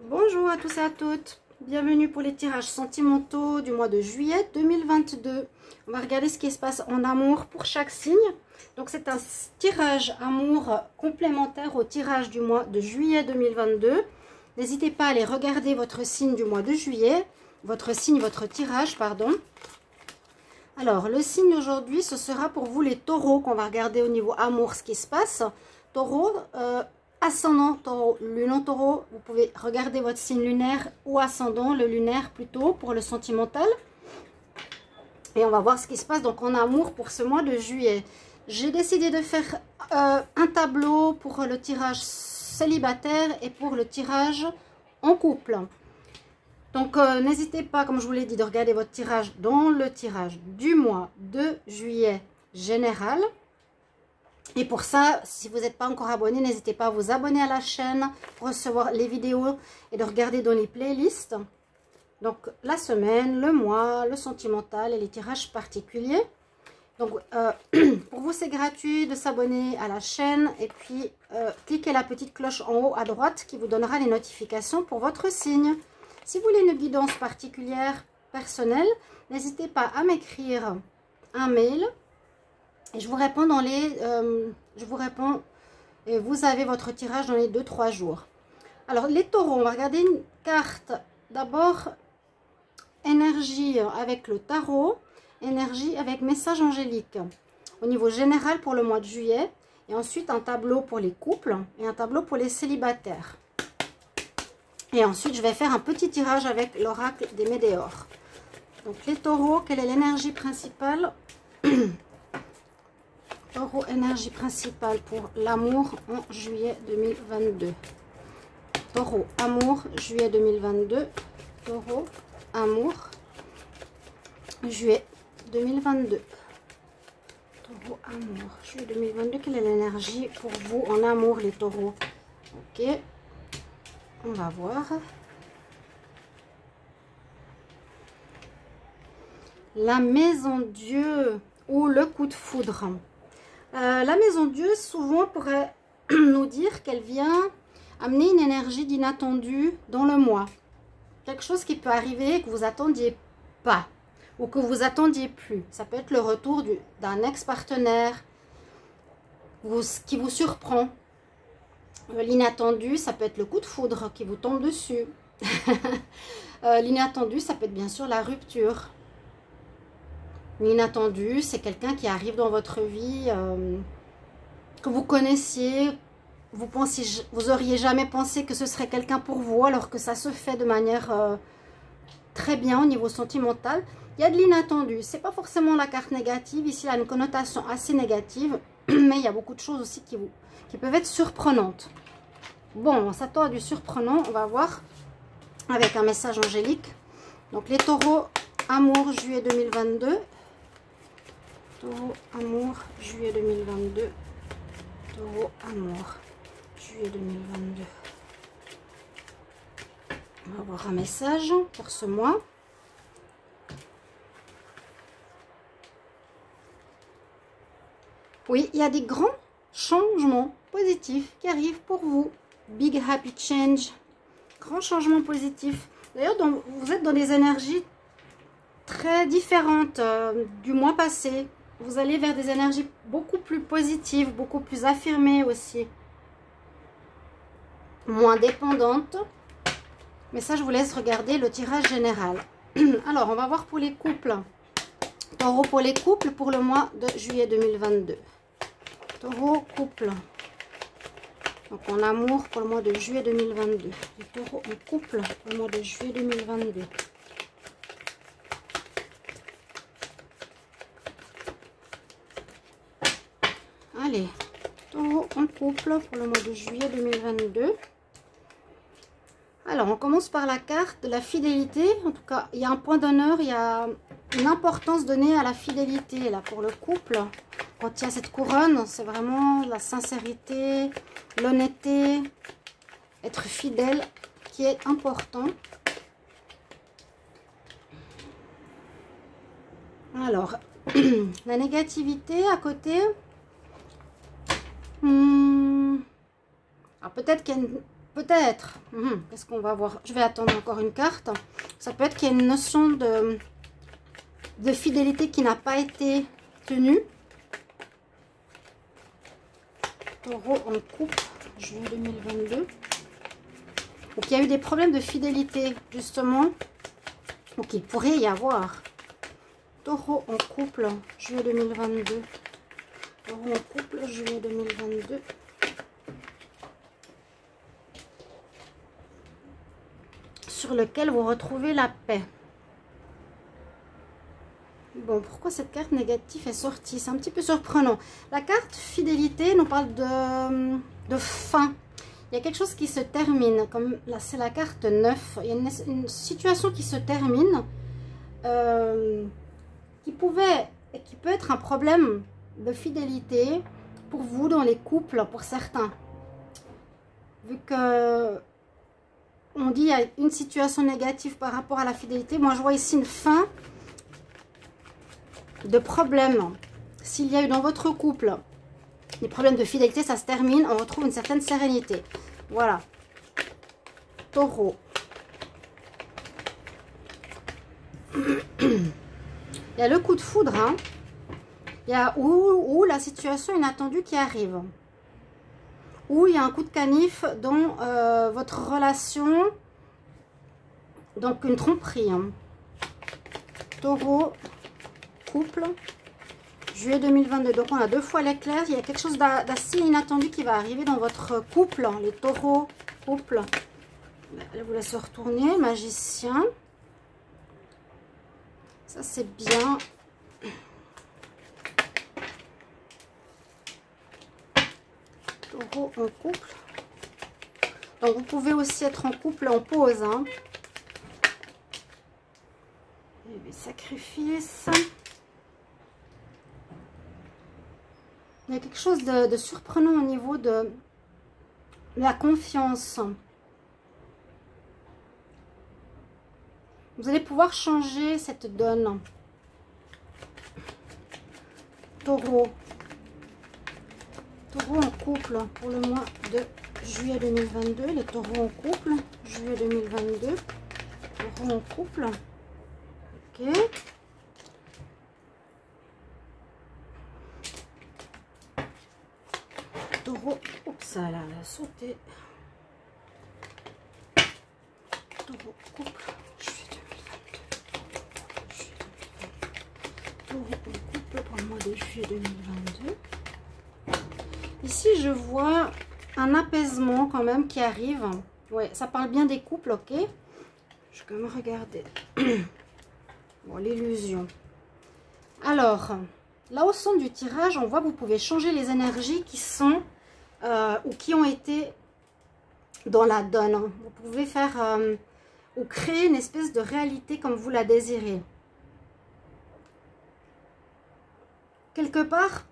Bonjour à tous et à toutes, bienvenue pour les tirages sentimentaux du mois de juillet 2022. On va regarder ce qui se passe en amour pour chaque signe. Donc c'est un tirage amour complémentaire au tirage du mois de juillet 2022. N'hésitez pas à aller regarder votre signe du mois de juillet, votre tirage, pardon. Alors le signe aujourd'hui, ce sera pour vous les taureaux qu'on va regarder au niveau amour ce qui se passe. Taureau, ascendant taureau, lune en taureau, vous pouvez regarder votre signe lunaire ou ascendant, le lunaire plutôt pour le sentimental. Et on va voir ce qui se passe donc en amour pour ce mois de juillet. J'ai décidé de faire un tableau pour le tirage célibataire et pour le tirage en couple. Donc n'hésitez pas, comme je vous l'ai dit, de regarder votre tirage dans le tirage du mois de juillet général. Et pour ça, si vous n'êtes pas encore abonné, n'hésitez pas à vous abonner à la chaîne pour recevoir les vidéos et de regarder dans les playlists. Donc la semaine, le mois, le sentimental et les tirages particuliers. Donc pour vous c'est gratuit de s'abonner à la chaîne et puis cliquez la petite cloche en haut à droite qui vous donnera les notifications pour votre signe. Si vous voulez une guidance particulière personnelle, n'hésitez pas à m'écrire un mail. Et je vous réponds et vous avez votre tirage dans les 2-3 jours. Alors les taureaux, on va regarder une carte. D'abord, énergie avec le tarot, énergie avec message angélique. Au niveau général pour le mois de juillet. Et ensuite un tableau pour les couples et un tableau pour les célibataires. Et ensuite je vais faire un petit tirage avec l'oracle des météores. Donc les taureaux, quelle est l'énergie principale? Taureau, énergie principale pour l'amour en juillet 2022. Taureau, amour, juillet 2022. Taureau, amour, juillet 2022. Taureau, amour, juillet 2022. Quelle est l'énergie pour vous en amour, les taureaux? Ok, on va voir. La maison Dieu ou le coup de foudre. La maison Dieu, souvent, pourrait nous dire qu'elle vient amener une énergie d'inattendu dans le mois. Quelque chose qui peut arriver que vous attendiez pas ou que vous attendiez plus. Ça peut être le retour d'un ex-partenaire qui vous surprend. L'inattendu, ça peut être le coup de foudre qui vous tombe dessus. L'inattendu, ça peut être bien sûr la rupture. L'inattendu, c'est quelqu'un qui arrive dans votre vie, que vous connaissiez, vous auriez jamais pensé que ce serait quelqu'un pour vous, alors que ça se fait de manière très bien au niveau sentimental. Il y a de l'inattendu, c'est pas forcément la carte négative, ici il a une connotation assez négative, mais il y a beaucoup de choses aussi qui peuvent être surprenantes. Bon, on s'attend à du surprenant, on va voir avec un message angélique. Donc les taureaux, amour, juillet 2022. Taureau, amour, juillet 2022. Taureau, amour, juillet 2022. On va avoir un message pour ce mois. Oui, il y a des grands changements positifs qui arrivent pour vous. Big happy change. Grand changement positif. D'ailleurs, vous êtes dans des énergies très différentes du mois passé. Vous allez vers des énergies beaucoup plus positives, beaucoup plus affirmées aussi. Moins dépendantes. Mais ça, je vous laisse regarder le tirage général. Alors, on va voir pour les couples. Taureau pour les couples pour le mois de juillet 2022. Taureau, couple. Donc, en amour pour le mois de juillet 2022. Les taureaux en couple pour le mois de juillet 2022. Allez, taureau en couple pour le mois de juillet 2022. Alors, on commence par la carte de la fidélité. En tout cas, il y a un point d'honneur, il y a une importance donnée à la fidélité là pour le couple. Quand il y a cette couronne, c'est vraiment la sincérité, l'honnêteté, être fidèle qui est important. Alors, la négativité à côté. Alors peut-être qu'il y a peut-être, qu'est-ce qu'on va voir? Je vais attendre encore une carte. Ça peut être qu'il y a une notion de fidélité qui n'a pas été tenue. Taureau en couple, juin 2022. Donc il y a eu des problèmes de fidélité, justement. Donc il pourrait y avoir. Taureau en couple, juillet 2022. Taureau en couple, juillet 2022. Sur lequel vous retrouvez la paix. Bon, pourquoi cette carte négative est sortie? C'est un petit peu surprenant. La carte fidélité nous parle de fin. Il y a quelque chose qui se termine. Comme là, c'est la carte 9. Il y a une situation qui se termine. Qui peut être un problème de fidélité pour vous dans les couples, pour certains. Vu que on dit qu'il y a une situation négative par rapport à la fidélité. Moi, je vois ici une fin de problème. S'il y a eu dans votre couple des problèmes de fidélité, ça se termine. On retrouve une certaine sérénité. Voilà. Taureau. Il y a le coup de foudre. Hein. Il y a ou la situation inattendue qui arrive. Ou il y a un coup de canif dans votre relation. Donc une tromperie. Hein. Taureau. Couple, juillet 2022. Donc on a deux fois l'éclair. Il y a quelque chose d'assez inattendu qui va arriver dans votre couple, les taureaux, couple. Je vous laisse retourner. Magicien. Ça c'est bien. Taureau en couple. Donc vous pouvez aussi être en couple en pause. Hein. Et sacrifice. Il y a quelque chose de surprenant au niveau de la confiance. Vous allez pouvoir changer cette donne. Taureau. Taureau en couple pour le mois de juillet 2022. Les taureaux en couple, juillet 2022. Taureau en couple. Ok. Taureau, oups, ça a sauté. Taureau, couple, juillet 2022. Taureau, couple pour le mois de juillet 2022. Ici, je vois un apaisement quand même qui arrive. Ouais, ça parle bien des couples, ok. Je vais quand même regarder. Bon, l'illusion. Alors, là au centre du tirage, on voit que vous pouvez changer les énergies qui sont ou qui ont été dans la donne. Vous pouvez faire ou créer une espèce de réalité comme vous la désirez. Quelque part,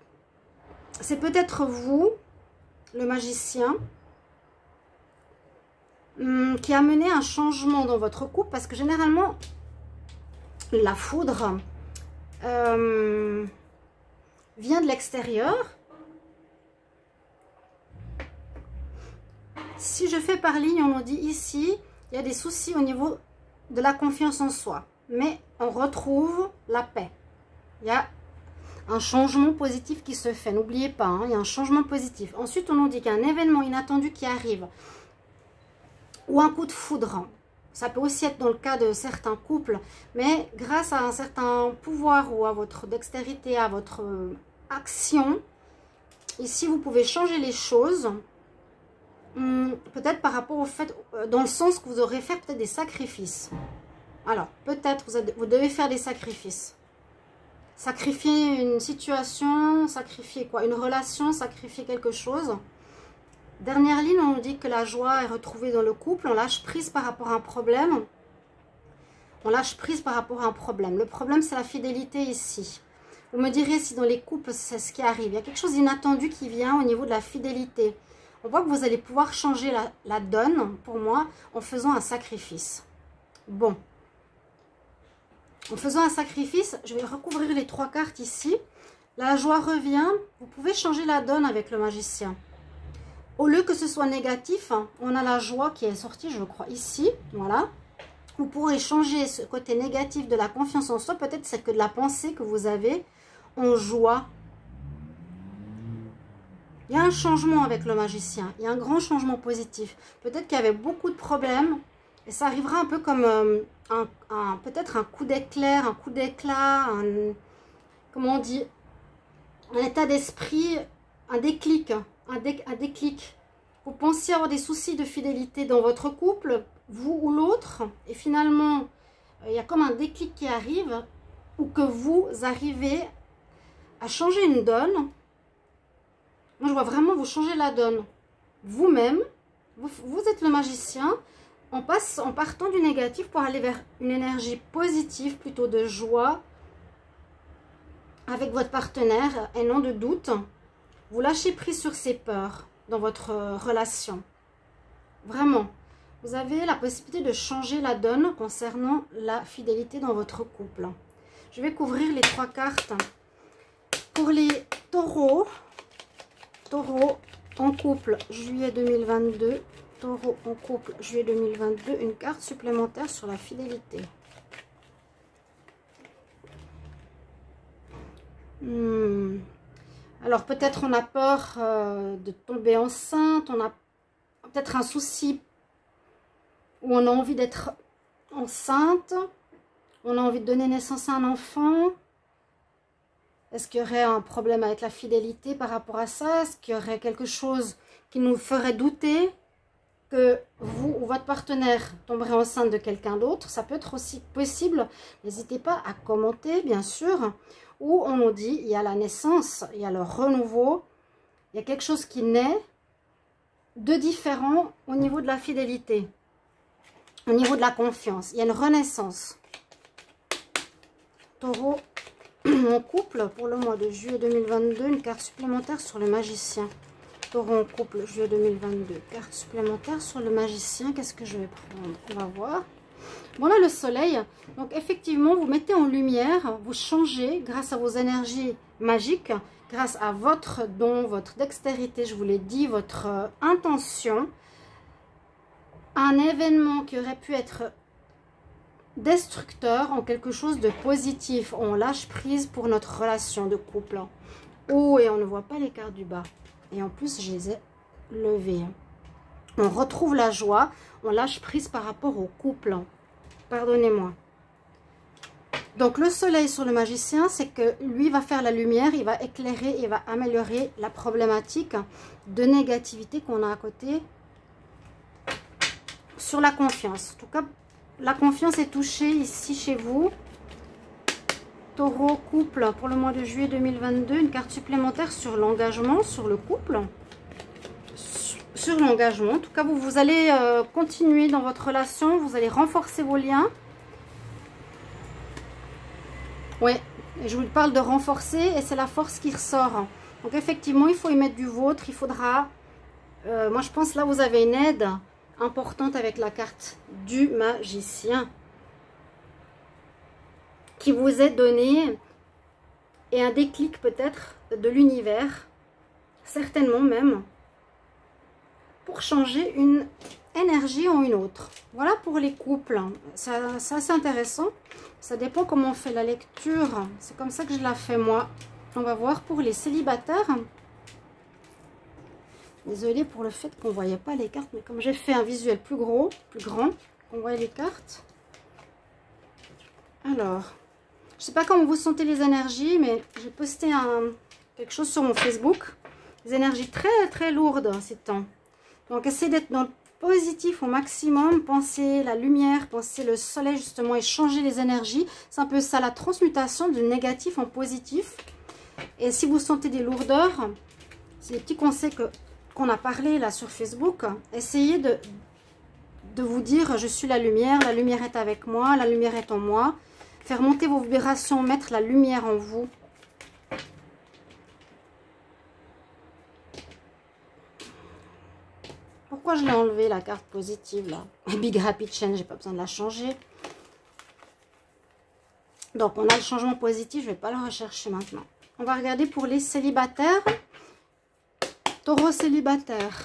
c'est peut-être vous, le magicien, qui a mené un changement dans votre couple, parce que généralement, la foudre vient de l'extérieur. Si je fais par ligne, on nous dit ici, il y a des soucis au niveau de la confiance en soi. Mais on retrouve la paix. Il y a un changement positif qui se fait. N'oubliez pas, hein, il y a un changement positif. Ensuite, on nous dit qu'il y a un événement inattendu qui arrive. Ou un coup de foudre. Ça peut aussi être dans le cas de certains couples. Mais grâce à un certain pouvoir ou à votre dextérité, à votre action, ici, vous pouvez changer les choses. Peut-être par rapport au fait, dans le sens que vous aurez fait peut-être des sacrifices. Alors, peut-être vous devez faire des sacrifices. Sacrifier une situation, sacrifier quoi? Une relation, sacrifier quelque chose. Dernière ligne, on nous dit que la joie est retrouvée dans le couple. On lâche prise par rapport à un problème. On lâche prise par rapport à un problème. Le problème, c'est la fidélité ici. Vous me direz si dans les couples, c'est ce qui arrive. Il y a quelque chose d'inattendu qui vient au niveau de la fidélité. On voit que vous allez pouvoir changer la donne, pour moi, en faisant un sacrifice. Bon. En faisant un sacrifice, je vais recouvrir les trois cartes ici. La joie revient. Vous pouvez changer la donne avec le magicien. au lieu que ce soit négatif, on a la joie qui est sortie, je crois, ici. Voilà. Vous pourrez changer ce côté négatif de la confiance en soi. Peut-être c'est que de la pensée que vous avez en joie. Il y a un changement avec le magicien. Il y a un grand changement positif. Peut-être qu'il y avait beaucoup de problèmes. Et ça arrivera un peu comme peut-être un coup d'éclair, un coup d'éclat, comment on dit, un état d'esprit, un déclic, un déclic. Vous pensiez avoir des soucis de fidélité dans votre couple, vous ou l'autre, et finalement, il y a comme un déclic qui arrive, ou que vous arrivez à changer une donne. Moi, je vois vraiment vous changer la donne. Vous-même, vous êtes le magicien, en partant du négatif pour aller vers une énergie positive, plutôt de joie, avec votre partenaire, et non de doute. Vous lâchez prise sur ces peurs dans votre relation. Vraiment. Vous avez la possibilité de changer la donne concernant la fidélité dans votre couple. Je vais couvrir les 3 cartes. Pour les taureaux, en couple, juillet 2022. Taureau en couple, juillet 2022. Une carte supplémentaire sur la fidélité. Alors peut-être on a peur de tomber enceinte. On a peut-être un souci où on a envie d'être enceinte. On a envie de donner naissance à un enfant. Est-ce qu'il y aurait un problème avec la fidélité par rapport à ça? Est-ce qu'il y aurait quelque chose qui nous ferait douter que vous ou votre partenaire tomberait enceinte de quelqu'un d'autre? Ça peut être aussi possible. N'hésitez pas à commenter, bien sûr. Où on nous dit, il y a la naissance, il y a le renouveau. Il y a quelque chose qui naît de différent au niveau de la fidélité. Au niveau de la confiance. Il y a une renaissance. Taureau en couple pour le mois de juillet 2022, une carte supplémentaire sur le magicien. Taureau en couple, juillet 2022, carte supplémentaire sur le magicien. Qu'est-ce que je vais prendre? On va voir. Voilà le soleil. Donc effectivement, vous mettez en lumière, vous changez grâce à vos énergies magiques, grâce à votre don, votre dextérité, je vous l'ai dit, votre intention. Un événement qui aurait pu être destructeur en quelque chose de positif. On lâche prise pour notre relation de couple. Oh, et on ne voit pas les cartes du bas. Et en plus, je les ai levées. On retrouve la joie. On lâche prise par rapport au couple. Pardonnez-moi. Donc, le soleil sur le magicien, c'est que lui va faire la lumière. Il va éclairer, il va améliorer la problématique de négativité qu'on a à côté sur la confiance. En tout cas, la confiance est touchée ici chez vous. Taureau, couple, pour le mois de juillet 2022. Une carte supplémentaire sur l'engagement, sur le couple. Sur l'engagement. En tout cas, vous allez continuer dans votre relation. Vous allez renforcer vos liens. Oui, je vous parle de renforcer et c'est la force qui ressort. Donc, effectivement, il faut y mettre du vôtre. Il faudra... moi, je pense là, vous avez une aide importante avec la carte du magicien qui vous est donnée et un déclic peut-être de l'univers, certainement même, pour changer une énergie en une autre. Voilà pour les couples. C'est assez intéressant. Ça dépend comment on fait la lecture. C'est comme ça que je la fais moi. On va voir pour les célibataires. Désolée pour le fait qu'on ne voyait pas les cartes, mais comme j'ai fait un visuel plus grand, on voit les cartes. Alors, je ne sais pas comment vous sentez les énergies, mais j'ai posté quelque chose sur mon Facebook. Des énergies très très lourdes ces temps. Donc, essayez d'être dans le positif au maximum. Pensez la lumière, pensez le soleil justement et changer les énergies. C'est un peu ça, la transmutation du négatif en positif. Et si vous sentez des lourdeurs, c'est des petits conseils qu'on a parlé là sur Facebook. Essayez de vous dire je suis la lumière est avec moi, la lumière est en moi. Faire monter vos vibrations, mettre la lumière en vous. Pourquoi je l'ai enlevé la carte positive là? Big Happy Chain, j'ai pas besoin de la changer. Donc on a le changement positif, je vais pas le rechercher maintenant. On va regarder pour les célibataires. Taureau célibataire.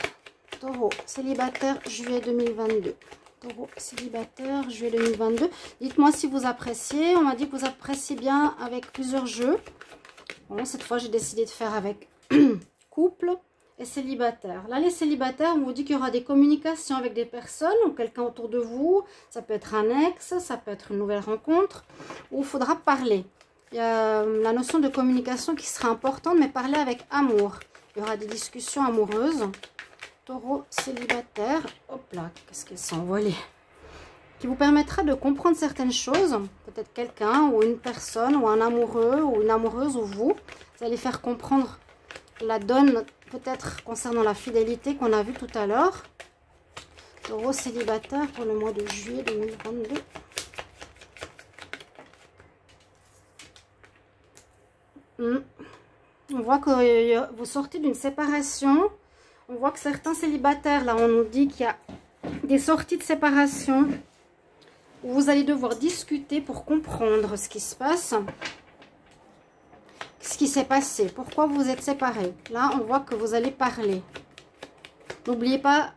Taureau, célibataire, juillet 2022. Taureau, célibataire, juillet 2022. Dites-moi si vous appréciez. On m'a dit que vous appréciez bien avec plusieurs jeux. Bon, cette fois, j'ai décidé de faire avec couple et célibataire. Là, les célibataires, on vous dit qu'il y aura des communications avec des personnes ou quelqu'un autour de vous. Ça peut être un ex, ça peut être une nouvelle rencontre où il faudra parler. Il y a la notion de communication qui sera importante, mais parler avec amour. Il y aura des discussions amoureuses. Taureau célibataire, hop là, qu'est-ce qu'elle s'est envolée, qui vous permettra de comprendre certaines choses, peut-être quelqu'un ou une personne ou un amoureux ou une amoureuse ou vous allez faire comprendre la donne peut-être concernant la fidélité qu'on a vu tout à l'heure. Taureau célibataire pour le mois de juillet 2022. On voit que vous sortez d'une séparation. On voit que certains célibataires, là, on nous dit qu'il y a des sorties de séparation où vous allez devoir discuter pour comprendre ce qui se passe, ce qui s'est passé, pourquoi vous êtes séparés. Là, on voit que vous allez parler. N'oubliez pas,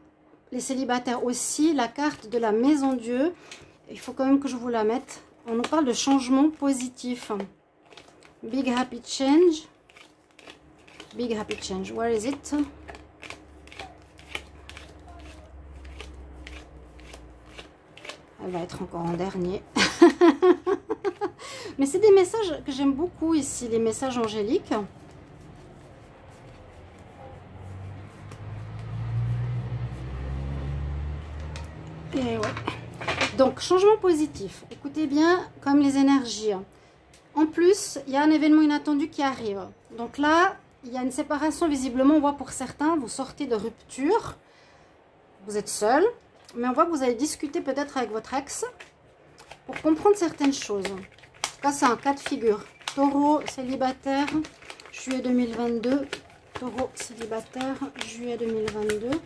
les célibataires aussi, la carte de la Maison Dieu. Il faut quand même que je vous la mette. On nous parle de changement positif. Big Happy Change. Big Happy Change. Where is it? Elle va être encore en dernier. Mais c'est des messages que j'aime beaucoup ici, les messages angéliques. Et ouais. Donc, changement positif. Écoutez bien, comme les énergies. En plus, il y a un événement inattendu qui arrive. Donc là, il y a une séparation visiblement. On voit pour certains, vous sortez de rupture. Vous êtes seul. Mais on voit que vous allez discuter peut-être avec votre ex pour comprendre certaines choses. En tout cas, c'est un cas de figure. Taureau célibataire, juillet 2022. Taureau célibataire, juillet 2022. Taureau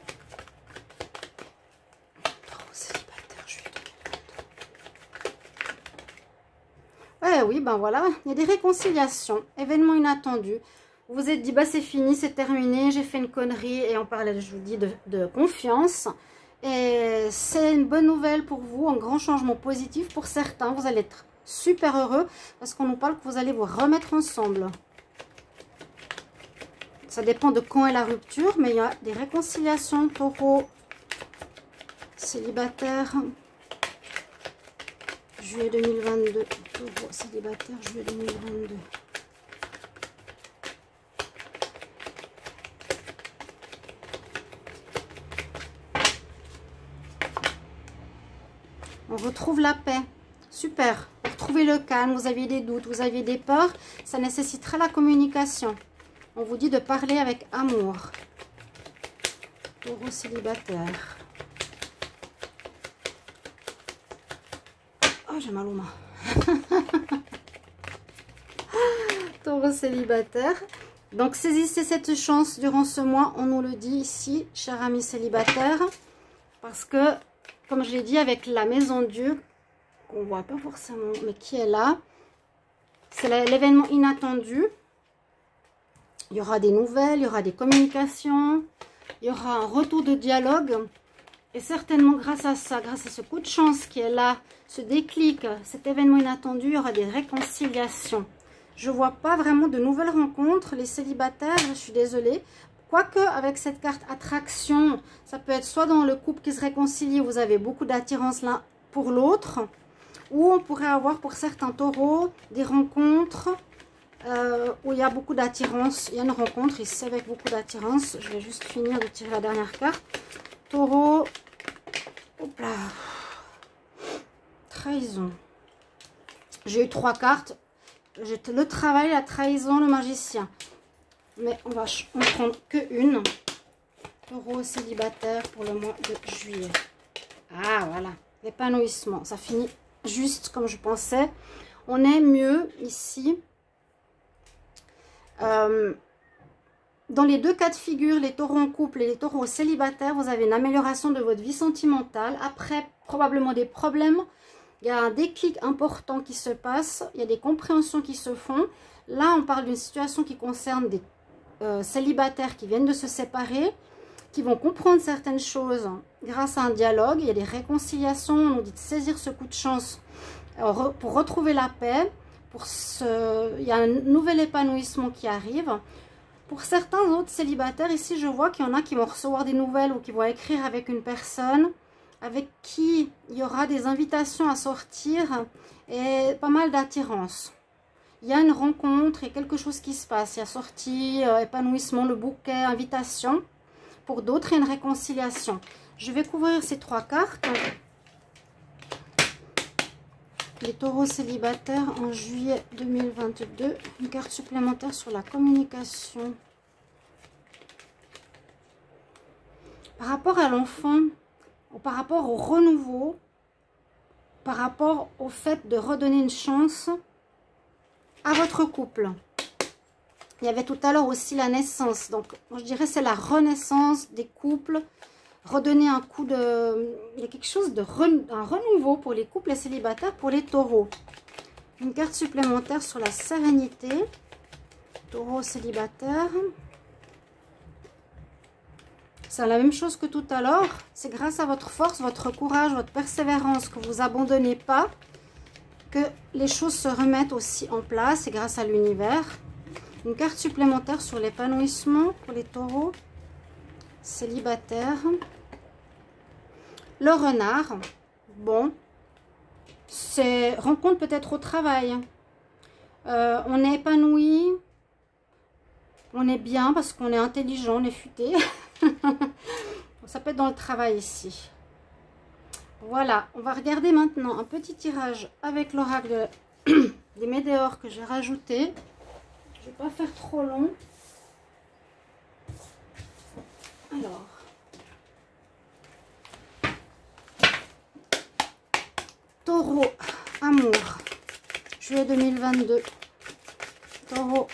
célibataire, juillet 2022. Ouais, oui, ben voilà. Il y a des réconciliations. Événement inattendu. Vous vous êtes dit, bah c'est fini, c'est terminé, j'ai fait une connerie. Et on parlait, je vous dis, de confiance. Et c'est une bonne nouvelle pour vous, un grand changement positif pour certains. Vous allez être super heureux parce qu'on nous parle que vous allez vous remettre ensemble. Ça dépend de quand est la rupture, mais il y a des réconciliations. Taureau célibataire, juillet 2022. Taureau célibataire, juillet 2022. On retrouve la paix. Super. Vous retrouvez le calme. Vous aviez des doutes, vous aviez des peurs. Ça nécessitera la communication. On vous dit de parler avec amour. Taureau célibataire. Oh, j'ai mal aux mains. Taureau célibataire. Donc, saisissez cette chance durant ce mois. On nous le dit ici, chers amis célibataires. Parce que comme je l'ai dit, avec la Maison Dieu, qu'on ne voit pas forcément, mais qui est là, c'est l'événement inattendu. Il y aura des nouvelles, il y aura des communications, il y aura un retour de dialogue. Et certainement, grâce à ça, grâce à ce coup de chance qui est là, ce déclic, cet événement inattendu, il y aura des réconciliations. Je ne vois pas vraiment de nouvelles rencontres. Les célibataires, je suis désolée. Quoique, avec cette carte attraction, ça peut être soit dans le couple qui se réconcilie, vous avez beaucoup d'attirance l'un pour l'autre, ou on pourrait avoir pour certains taureaux des rencontres où il y a beaucoup d'attirance. Il y a une rencontre ici avec beaucoup d'attirance. Je vais juste finir de tirer la dernière carte. Taureau, hop là, trahison. J'ai eu 3 cartes. J'ai le travail, la trahison, le magicien. Mais on va en prendre qu'une. Taureau célibataire pour le mois de juillet. Ah, voilà. L'épanouissement. Ça finit juste comme je pensais. On est mieux ici. Dans les deux cas de figure, les taureaux en couple et les taureaux célibataires, vous avez une amélioration de votre vie sentimentale. Après, probablement des problèmes. Il y a un déclic important qui se passe. Il y a des compréhensions qui se font. Là, on parle d'une situation qui concerne des célibataires qui viennent de se séparer. qui vont comprendre certaines choses grâce à un dialogue. Il y a des réconciliations, on nous dit de saisir ce coup de chance pour retrouver la paix. Il y a un nouvel épanouissement qui arrive. Pour certains autres célibataires, ici je vois qu'il y en a qui vont recevoir des nouvelles ou qui vont écrire avec une personne avec qui il y aura des invitations à sortir et pas mal d'attirance. Il y a une rencontre, il y a quelque chose qui se passe. Il y a sortie, épanouissement, le bouquet, invitation. Pour d'autres, il y a une réconciliation. Je vais couvrir ces 3 cartes. Les taureaux célibataires en juillet 2022. Une carte supplémentaire sur la communication. Par rapport à l'enfant, ou par rapport au renouveau, par rapport au fait de redonner une chance à votre couple. Il y avait tout à l'heure aussi la naissance. Donc, je dirais c'est la renaissance des couples. Redonner un coup de... Il y a quelque chose de un renouveau pour les couples et célibataires, pour les taureaux. Une carte supplémentaire sur la sérénité. Taureau célibataire. C'est la même chose que tout à l'heure. C'est grâce à votre force, votre courage, votre persévérance que vous abandonnez pas, que les choses se remettent aussi en place. Et grâce à l'univers. Une carte supplémentaire sur l'épanouissement pour les taureaux célibataires. Le renard. Bon. C'est rencontre peut-être au travail. On est épanoui. On est bien parce qu'on est intelligent, on est futé. Ça peut être dans le travail ici. Voilà, on va regarder maintenant un petit tirage avec l'oracle des météores que j'ai rajouté. Je ne vais pas faire trop long. Alors. Taureau, amour, juillet 2022. Taureau,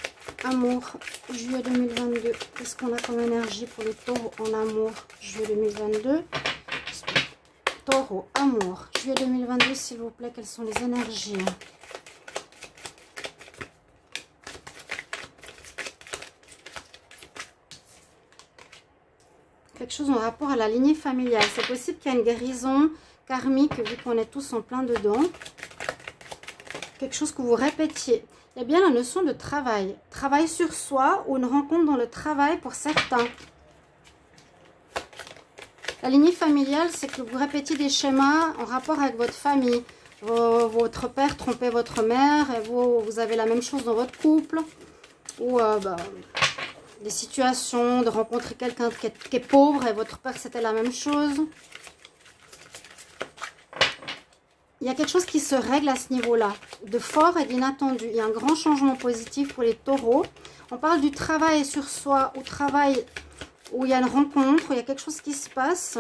amour, juillet 2022. Qu'est-ce qu'on a comme énergie pour les taureaux en amour, juillet 2022? Taureau, amour, juillet 2022, s'il vous plaît, quelles sont les énergies? Quelque chose en rapport à la lignée familiale. C'est possible qu'il y ait une guérison karmique, vu qu'on est tous en plein dedans. Quelque chose que vous répétiez. Il y a bien la notion de travail. Travail sur soi ou une rencontre dans le travail pour certains. La lignée familiale, c'est que vous répétiez des schémas en rapport avec votre famille. Votre père trompait votre mère et vous avez la même chose dans votre couple. Ou des situations de rencontrer quelqu'un qui est pauvre et votre père c'était la même chose. Il y a quelque chose qui se règle à ce niveau-là, de fort et d'inattendu. Il y a un grand changement positif pour les taureaux. On parle du travail sur soi, au travail où il y a une rencontre, où il y a quelque chose qui se passe.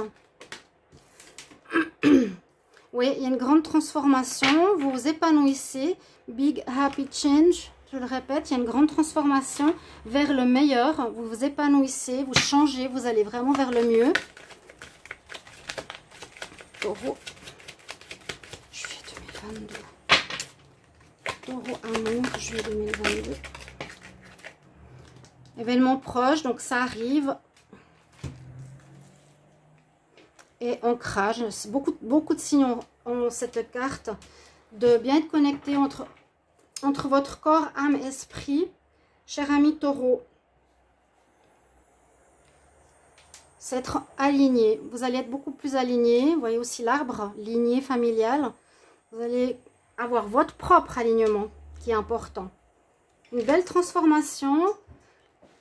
Oui, il y a une grande transformation. Vous vous épanouissez. Big happy change. Je le répète, il y a une grande transformation vers le meilleur. Vous vous épanouissez, vous changez, vous allez vraiment vers le mieux. Taureau. Taureau amour, juillet 2022. Événement proche, donc ça arrive. Et ancrage. Beaucoup de signes ont cette carte. De bien être connecté entre votre corps, âme, esprit. Cher ami taureau. C'est être aligné. Vous allez être beaucoup plus aligné. Vous voyez aussi l'arbre, lignée familiale. Vous allez avoir votre propre alignement qui est important. Une belle transformation.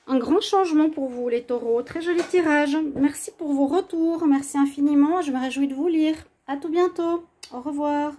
Un grand changement pour vous les taureaux. Très joli tirage. Merci pour vos retours. Merci infiniment. Je me réjouis de vous lire. À tout bientôt. Au revoir.